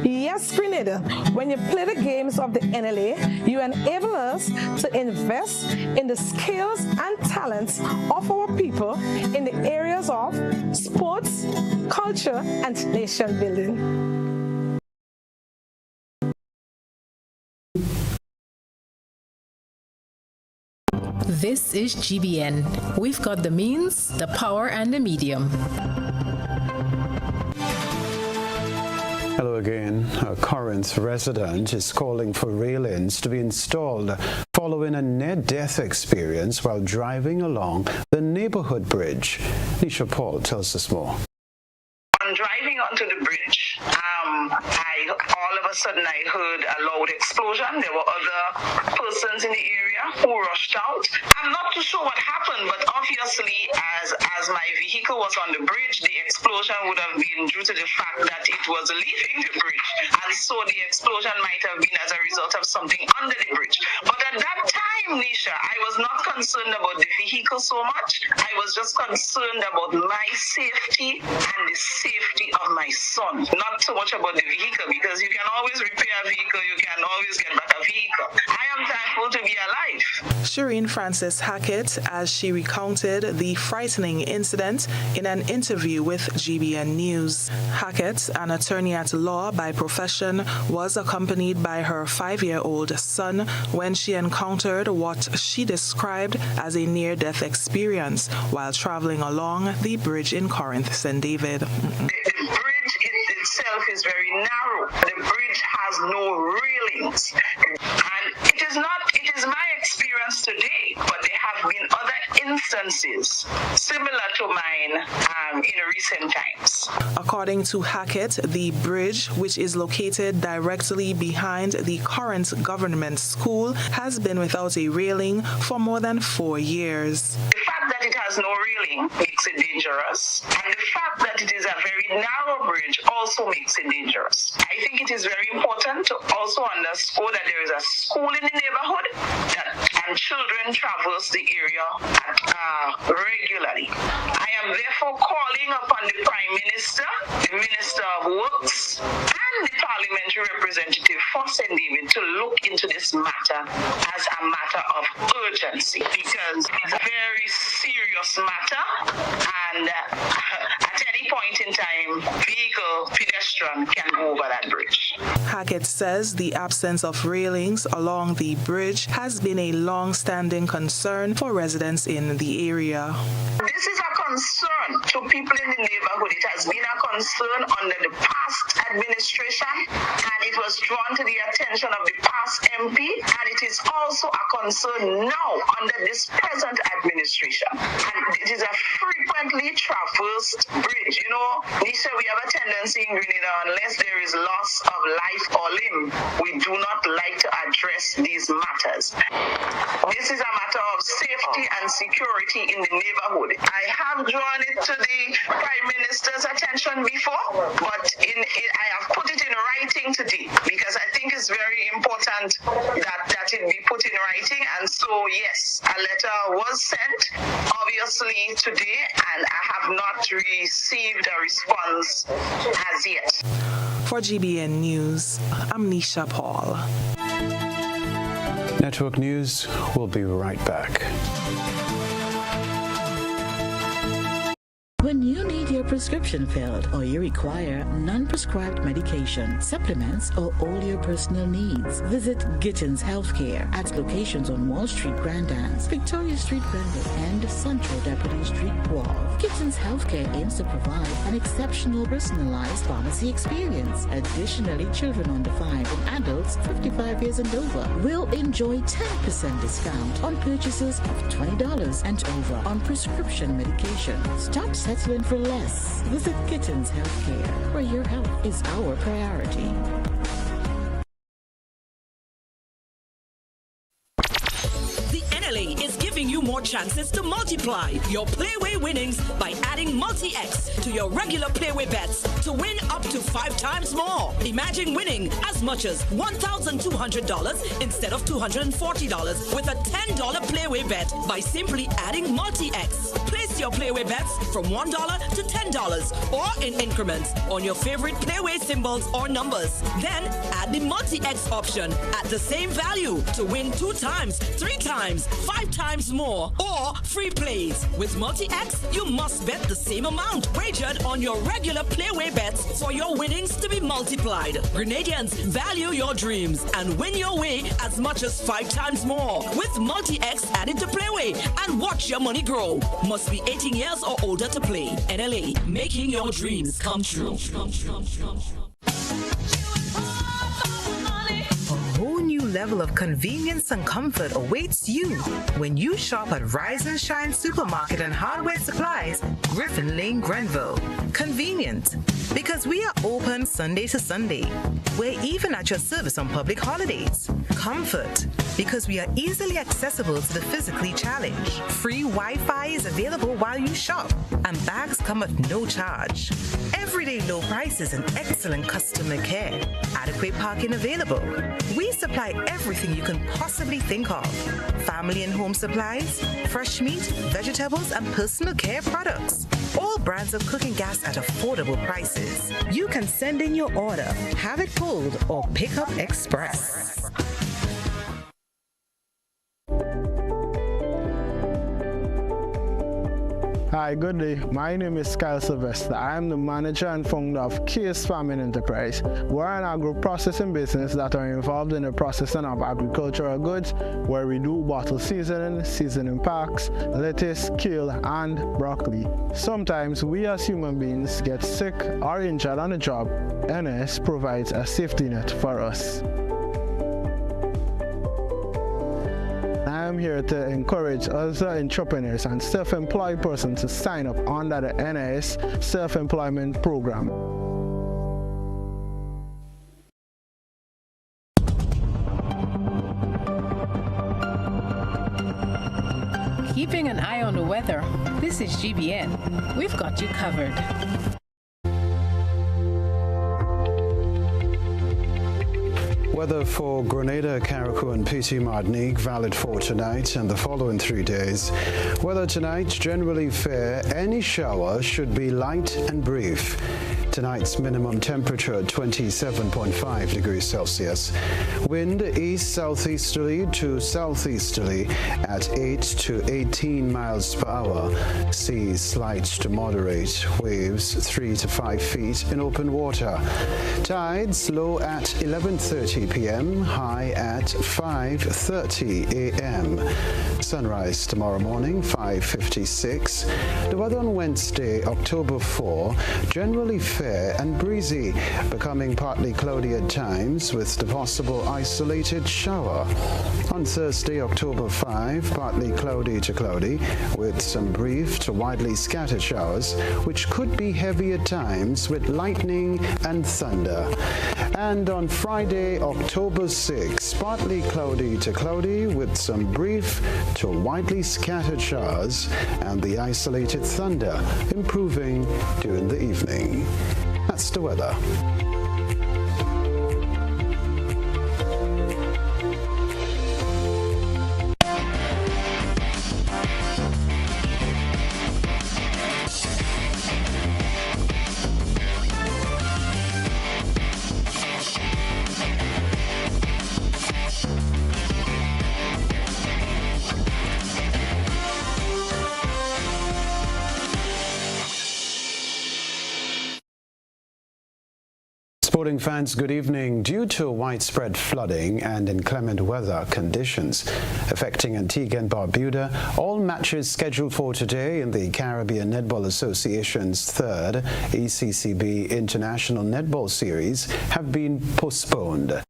Yes, Grenada, when you play the games of the NLA, you enable us to invest in the skills and talents of our people in the areas of sports, culture, and nation building. This is GBN. We've got the means, the power, and the medium. Hello again. A Corinth resident is calling for railings to be installed following a near-death experience while driving along the neighborhood bridge. Nisha Paul tells us more. On driving onto the bridge, all of a sudden I heard a loud explosion. There were other persons in the area who rushed out. I'm not too sure what happened, but obviously as my vehicle was on the bridge, the explosion would have been due to the fact that it was leaving the bridge. And so the explosion might have been as a result of something under the bridge. But at that time, Nisha, I was not concerned about the vehicle so much. I was just concerned about my safety and the safety of my son. Not so much about the vehicle, because you can always repair a vehicle, you can always get back a vehicle. I am thankful to be alive. Shireen Francis Hackett, as she recounted the frightening incident in an interview with GBN News. Hackett, an attorney at law by profession, was accompanied by her 5-year-old son when she encountered what she described as a near-death experience while traveling along the bridge in Corinth, St. David. The bridge itself is very narrow. The bridge has no railings. And it is my experience today, but there have been other instances similar to mine in recent times. According to Hackett, the bridge, which is located directly behind the current government school, has been without a railing for more than 4 years. The fact that it has no railing makes it dangerous, and the fact that it is a very narrow bridge also makes it dangerous. I think it is very important to also underscore that there is a school in the neighborhood and children men traverse the area regularly. I am therefore calling upon the Prime Minister, the Minister of Works, and the Parliamentary Representative for St. David to look into this matter as a matter of urgency, because it's a very serious matter, and at any point in time, pedestrian can go over that bridge. Hackett says the absence of railings along the bridge has been a long-standing concern for residents in the area. This is a concern to people in the neighborhood. It has been a concern under the past administration, and it was drawn to the attention of the past MP, and it is also a concern now under this present administration. And it is a frequently traversed bridge. You know, Nisha, we have a tendency in Grenada, unless there is loss of life or limb, we do not like to address these matters. This is a matter of safety and security in the neighborhood. I have drawn it to the Prime Minister's attention before, but I have put it in writing today, because I think it's very important that it be put in writing. And so, yes, a letter was sent, obviously, today, and I have not received a response as yet. For GBN News, I'm Nisha Paul. Network News will be right back. When you need your prescription filled or you require non-prescribed medication, supplements, or all your personal needs, visit Gittins Healthcare at locations on Wall Street, Grand Anse, Victoria Street, Brandon, and Central Deputy Street, Wharf. Gittins Healthcare aims to provide an exceptional personalized pharmacy experience. Additionally, children under 5 and adults 55 years and over will enjoy 10% discount on purchases of $20 and over on prescription medication. Stop settling for less. Visit Gittins Healthcare, where your health is our priority. The NLA is giving you more chances to multiply your Playway winnings by adding Multi-X to your regular Playway bets to win up to 5 times more. Imagine winning as much as $1,200 instead of $240 with a $10 Playway bet by simply adding Multi-X. Place your Playway bets from $1 to $10 or in increments on your favorite Playway symbols or numbers. Then add the Multi-X option at the same value to win 2 times, 3 times, 5 times more, or free plays. With Multi-X, you must bet the same amount wagered on your regular Playway bets for your winnings to be multiplied. Grenadians, value your dreams and win your way as much as 5 times more with Multi-X added to Playway, and watch your money grow. Must be 18 years or older to play. NLA, making your dreams come true. A whole new level of convenience and comfort awaits you when you shop at Rise and Shine Supermarket and Hardware Supplies, Griffin Lane, Grenville. Convenient, because we are open Sunday to Sunday. We're even at your service on public holidays. Comfort, because we are easily accessible to the physically challenged. Free Wi-Fi is available while you shop, and bags come at no charge. Everyday low prices and excellent customer care. Adequate parking available. We supply everything you can possibly think of. Family and home supplies, fresh meat, vegetables, and personal care products. All brands of cooking gas at affordable prices. You can send in your order, have it pulled, or pick up express. Hi, good day. My name is Kyle Sylvester. I am the manager and founder of Case Farming Enterprise. We're an agro-processing business that are involved in the processing of agricultural goods, where we do bottle seasoning packs, lettuce, kale, and broccoli. Sometimes we as human beings get sick or injured on the job. NS provides a safety net for us. I am here to encourage other entrepreneurs and self-employed persons to sign up under the NIS Self-Employment Program. Keeping an eye on the weather. This is GBN. We've got you covered. Weather for Grenada, Carriacou and Petit Martinique valid for tonight and the following 3 days. Weather tonight generally fair. Any shower should be light and brief. Tonight's minimum temperature 27.5 degrees Celsius. Wind east-southeasterly to southeasterly at 8 to 18 miles per hour. Sea slight to moderate. Waves 3 to 5 feet in open water. Tides low at 11:30 p.m., high at 5:30 a.m. Sunrise tomorrow morning 5:56. The weather on Wednesday, October 4, generally fair and breezy, becoming partly cloudy at times with the possible isolated shower. On Thursday, October 5, partly cloudy to cloudy with some brief to widely scattered showers, which could be heavy at times with lightning and thunder. And on Friday, October 6, partly cloudy to cloudy with some brief to widely scattered showers and the isolated thunder improving during the evening. That's the weather. Sporting fans, good evening. Due to widespread flooding and inclement weather conditions affecting Antigua and Barbuda, all matches scheduled for today in the Caribbean Netball Association's third ECCB International Netball Series have been postponed.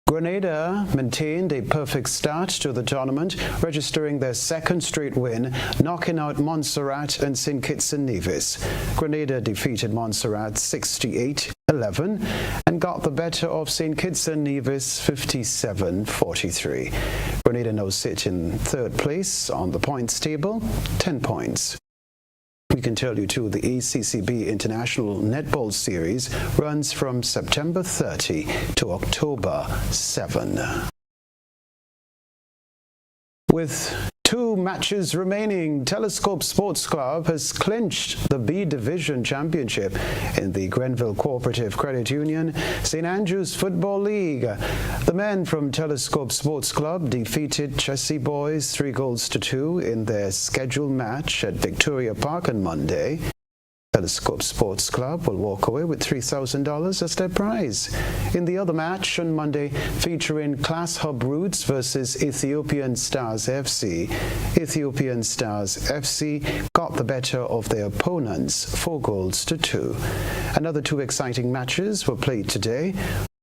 Grenada maintained a perfect start to the tournament, registering their second straight win, knocking out Montserrat and St. Kitts and Nevis. Grenada defeated Montserrat 68-11 and got the better of St. Kitts and Nevis 57-43. Grenada now sit in third place on the points table, 10 points. We can tell you too, the ECCB International Netball Series runs from September 30 to October 7. With 2 matches remaining, Telescope Sports Club has clinched the B Division Championship in the Grenville Cooperative Credit Union St. Andrews Football League. The men from Telescope Sports Club defeated Chelsea Boys 3-2 in their scheduled match at Victoria Park on Monday. Telescope Sports Club will walk away with $3,000 as their prize. In the other match on Monday, featuring Class Hub Roots versus Ethiopian Stars FC, Ethiopian Stars FC got the better of their opponents 4-2. Another 2 exciting matches were played today.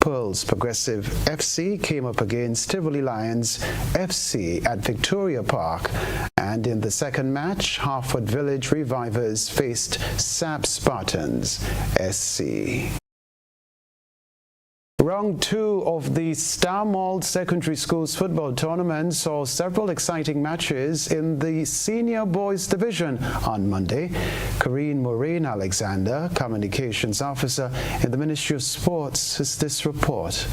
Pearls Progressive FC came up against Tivoli Lions FC at Victoria Park. And in the second match, Harford Village Revivers faced SAP Spartans SC. Round 2 of the Star Malt Secondary Schools Football Tournament saw several exciting matches in the Senior Boys Division on Monday. Corrine Maureen Alexander, Communications Officer in the Ministry of Sports, has this report.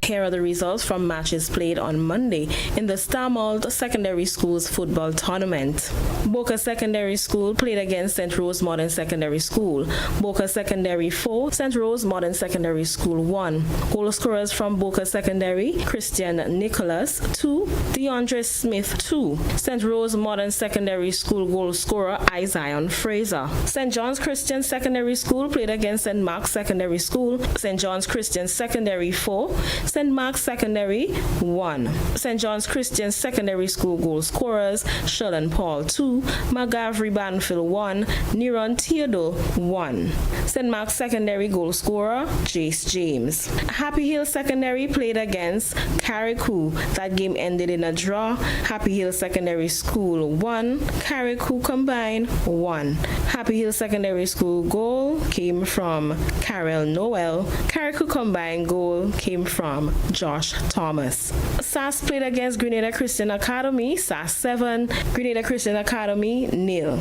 Here are the results from matches played on Monday in the Star Malt Secondary Schools Football Tournament. Boca Secondary School played against St. Rose Modern Secondary School. Boca Secondary 4, St. Rose Modern Secondary School 1. Goal scorers from Boca Secondary, Christian Nicholas 2, DeAndre Smith 2. St. Rose Modern Secondary School goal scorer Isaiah Fraser. St. John's Christian Secondary School played against St. Mark's Secondary School. St. John's Christian Secondary 4, St. Mark's Secondary 1. St. John's Christian Secondary School goal scorers Sheldon Paul 2, McGavry Banfield 1, Neron Theodore 1. St. Mark's Secondary goal scorer Jace James. Happy Hill Secondary played against Carriacou. That game ended in a draw. Happy Hill Secondary School 1, Carriacou Combined 1. Happy Hill Secondary School goal came from Carol Noel. Carriacou Combined goal came from Josh Thomas. SAS played against Grenada Christian Academy, SAS 7, Grenada Christian Academy 0.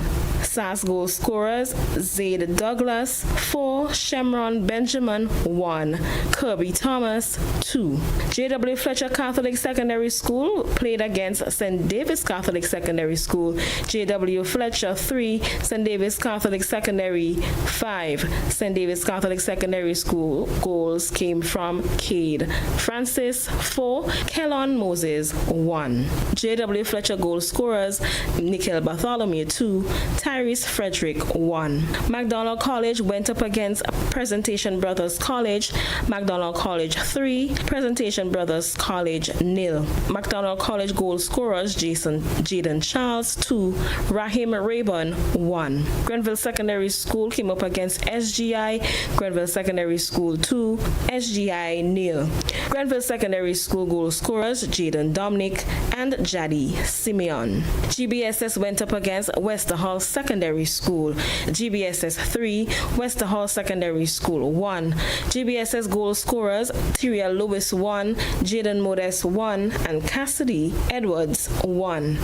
SAS goal scorers, Zaid Douglas, 4, Shemron Benjamin, 1, Kirby Thomas, 2. J.W. Fletcher Catholic Secondary School played against St. David's Catholic Secondary School. J.W. Fletcher, 3, St. David's Catholic Secondary, 5. St. David's Catholic Secondary School goals came from Cade Francis, 4, Kellon Moses, 1. J.W. Fletcher goal scorers, Nikhil Bartholomew, 2, Tyrese Frederick, 1. McDonald College went up against Presentation Brothers College. McDonald College 3, Presentation Brothers College 0. McDonald College goal scorers, Jaden Charles, 2, Rahim Rayburn, 1. Grenville Secondary School came up against SGI. Grenville Secondary School 2, SGI 0. Grenville Secondary School goal scorers, Jaden Dominic and Jadi Simeon. GBSS went up against Westerhall Secondary School. GBSS 3, Westerhall Secondary School 1. GBSS goal scorers, Tyria Lewis 1, Jaden Modest 1, and Cassidy Edwards 1.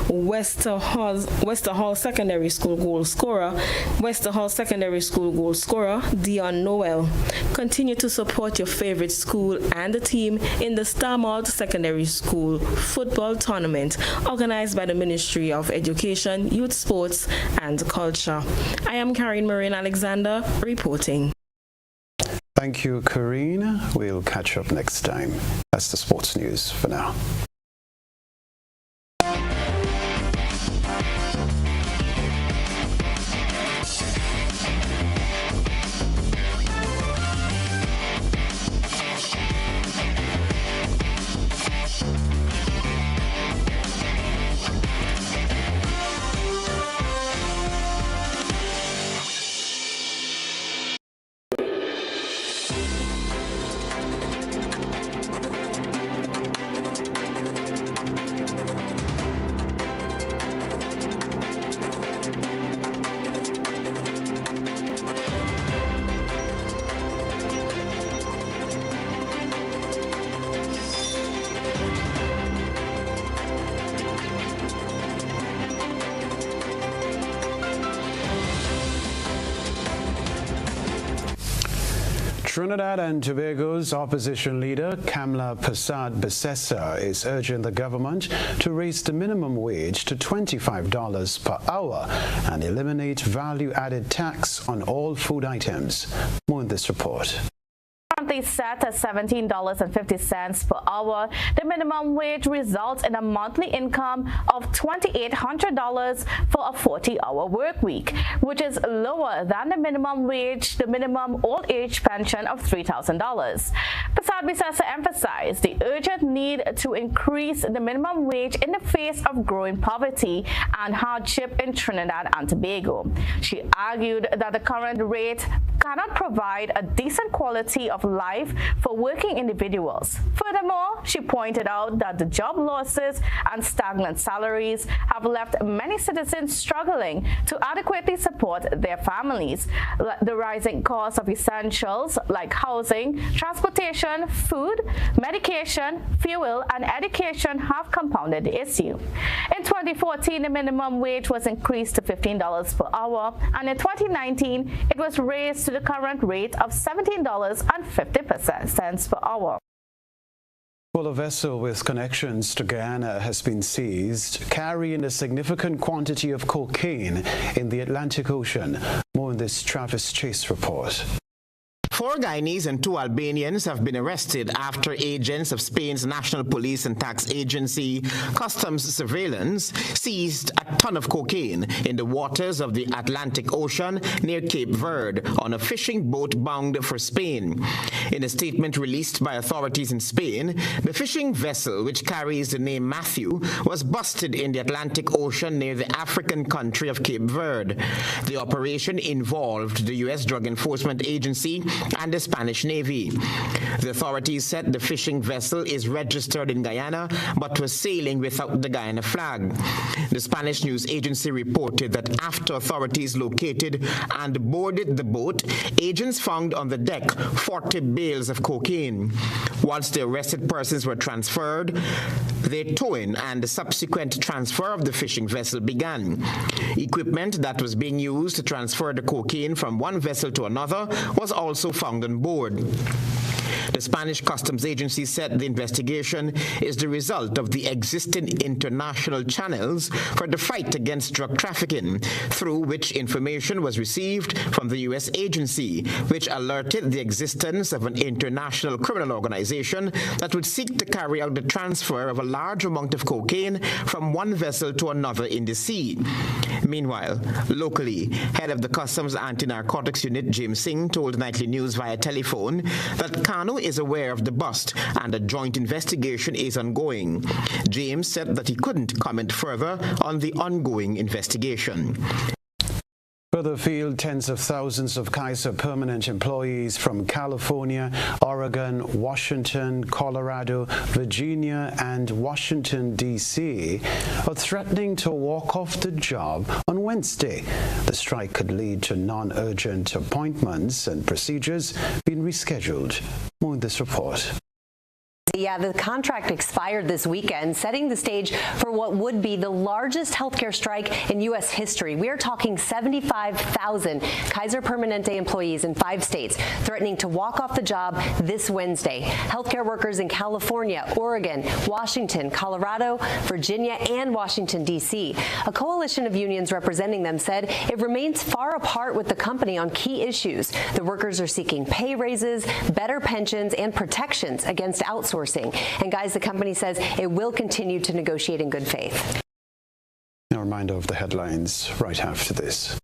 Westerhall Secondary School goal scorer, Dion Noel. Continue to support your favorite school and the team in the Starmalt Secondary School Football Tournament organized by the Ministry of Education, Youth Sports and Culture. I am Karine Maureen Alexander reporting. Thank you, Karine. We'll catch up next time. That's the sports news for now. Trinidad and Tobago's opposition leader, Kamla Persad-Bissessar, is urging the government to raise the minimum wage to $25 per hour and eliminate value-added tax on all food items. More in this report. Currently set at $17.50 per hour, the minimum wage results in a monthly income of $2,800 for a 40-hour work week, which is lower than the minimum old age pension of $3,000. Persad-Bissessar emphasized the urgent need to increase the minimum wage in the face of growing poverty and hardship in Trinidad and Tobago. She argued that the current rate cannot provide a decent quality of life for working individuals. Furthermore, she pointed out that the job losses and stagnant salaries have left many citizens struggling to adequately support their families. The rising cost of essentials like housing, transportation, food, medication, fuel, and education have compounded the issue. In 2014, the minimum wage was increased to $15 per hour, and in 2019, it was raised to the current rate of $17.50 per hour. Well, a vessel with connections to Guyana has been seized, carrying a significant quantity of cocaine in the Atlantic Ocean. More in this Travis Chase report. 4 Guyanese and 2 Albanians have been arrested after agents of Spain's National Police and Tax Agency Customs Surveillance seized a ton of cocaine in the waters of the Atlantic Ocean near Cape Verde on a fishing boat bound for Spain. In a statement released by authorities in Spain, the fishing vessel, which carries the name Matthew, was busted in the Atlantic Ocean near the African country of Cape Verde. The operation involved the U.S. Drug Enforcement Agency and the Spanish Navy. The authorities said the fishing vessel is registered in Guyana but was sailing without the Guyana flag. The Spanish news agency reported that after authorities located and boarded the boat, agents found on the deck 40 bales of cocaine. Once the arrested persons were transferred, their towing and the subsequent transfer of the fishing vessel began. Equipment that was being used to transfer the cocaine from one vessel to another was also found on board. The Spanish Customs Agency said the investigation is the result of the existing international channels for the fight against drug trafficking, through which information was received from the U.S. agency, which alerted the existence of an international criminal organization that would seek to carry out the transfer of a large amount of cocaine from one vessel to another in the sea. Meanwhile, locally, head of the Customs Anti-Narcotics Unit, James Singh, told Nightly News via telephone that Kano is aware of the bust and a joint investigation is ongoing. James said that he couldn't comment further on the ongoing investigation. Further afield, tens of thousands of Kaiser permanent employees from California, Oregon, Washington, Colorado, Virginia, and Washington, D.C. are threatening to walk off the job on Wednesday. The strike could lead to non-urgent appointments and procedures being rescheduled. More in this report. Yeah, the contract expired this weekend, setting the stage for what would be the largest healthcare strike in U.S. history. We are talking 75,000 Kaiser Permanente employees in 5 states threatening to walk off the job this Wednesday. Healthcare workers in California, Oregon, Washington, Colorado, Virginia, and Washington, D.C. A coalition of unions representing them said it remains far apart with the company on key issues. The workers are seeking pay raises, better pensions, and protections against outsourcing. And guys, the company says it will continue to negotiate in good faith. A reminder of the headlines right after this.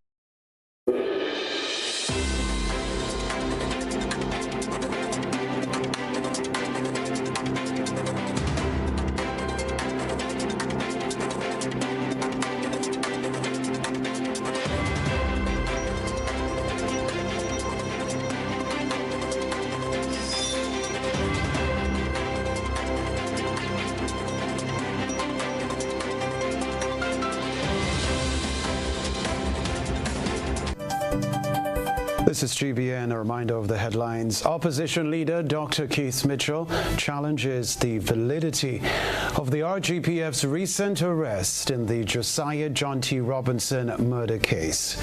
This is GBN, a reminder of the headlines. Opposition leader Dr. Keith Mitchell challenges the validity of the RGPF's recent arrest in the Josiah John T. Robinson murder case.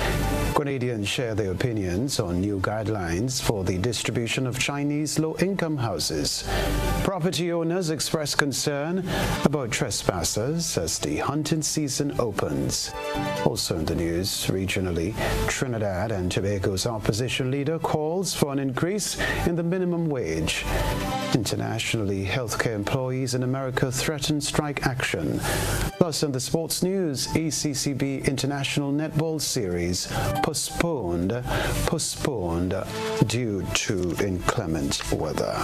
Grenadians share their opinions on new guidelines for the distribution of Chinese low-income houses. Property owners express concern about trespassers as the hunting season opens. Also in the news, regionally, Trinidad and Tobago's opposition leader calls for an increase in the minimum wage. Internationally, healthcare employees in America threaten strike action. Plus, in the sports news, ACCB International Netball Series postponed due to inclement weather.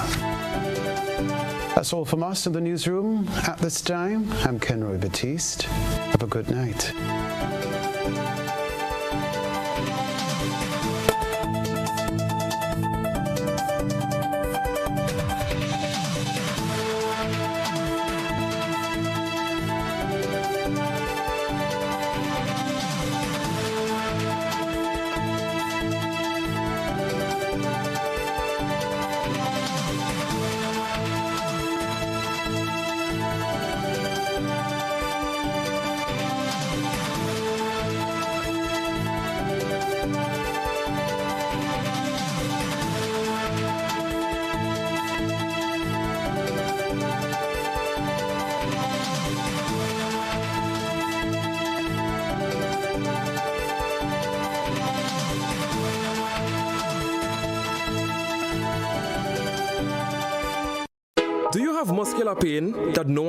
That's all from us in the newsroom at this time. I'm Kenroy Baptiste. Have a good night. Do you have muscular pain that no